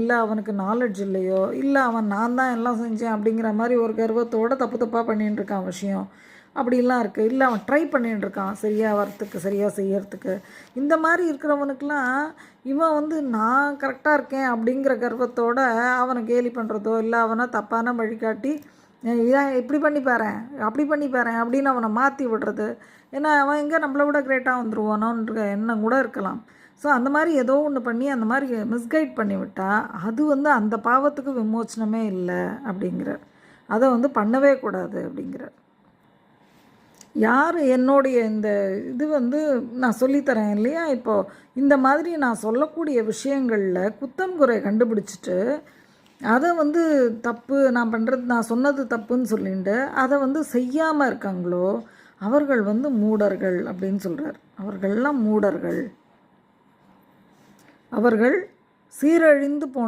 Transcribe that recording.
இல்லை அவனுக்கு நாலெட்ஜ் இல்லையோ, இல்லை அவன் நான் தான் எல்லாம் செஞ்சேன் அப்படிங்கிற மாதிரி ஒரு கர்வத்தோடு தப்பு தப்பாக பண்ணிகிட்டு இருக்கான் விஷயம். அப்படிலாம் இருக்குது. இல்லை அவன் ட்ரை பண்ணிகிட்டு இருக்கான் சரியாக வரத்துக்கு, சரியாக செய்யறதுக்கு. இந்த மாதிரி இருக்கிறவனுக்கெலாம் இவன் வந்து நான் கரெக்டாக இருக்கேன் அப்படிங்கிற கர்வத்தோடு அவனை கேலி பண்ணுறதோ, இல்லை அவனை தப்பான வழிகாட்டி இதான் இப்படி பண்ணி பாரேன், அப்படி பண்ணி பாரேன் அப்படின்னு அவனை மாற்றி விடுறது. ஏன்னா அவன் எங்கே நம்மளை விட கிரேட்டாக வந்துடுவானோன்ற எண்ணம் கூட இருக்கலாம். ஸோ அந்த மாதிரி ஏதோ ஒன்று பண்ணி அந்த மாதிரி மிஸ்கைட் பண்ணி விட்டால் அது வந்து அந்த பாவத்துக்கு விமோச்சனமே இல்லை அப்படிங்கிறார். அதை வந்து பண்ணவே கூடாது அப்படிங்கிறார். யார் என்னுடைய இந்த இது வந்து நான் சொல்லித்தரேன் இல்லையா, இப்போது இந்த மாதிரி நான் சொல்லக்கூடிய விஷயங்களில் குத்தம் குறை கண்டுபிடிச்சிட்டு அதை வந்து தப்பு நான் பண்ணுறது, நான் சொன்னது தப்புன்னு சொல்லிட்டு அதை வந்து செய்யாமல் இருக்காங்களோ அவர்கள் வந்து மூடர்கள் அப்படின்னு சொல்கிறார். அவர்கள்லாம் மூடர்கள், அவர்கள் சீரழிந்து போன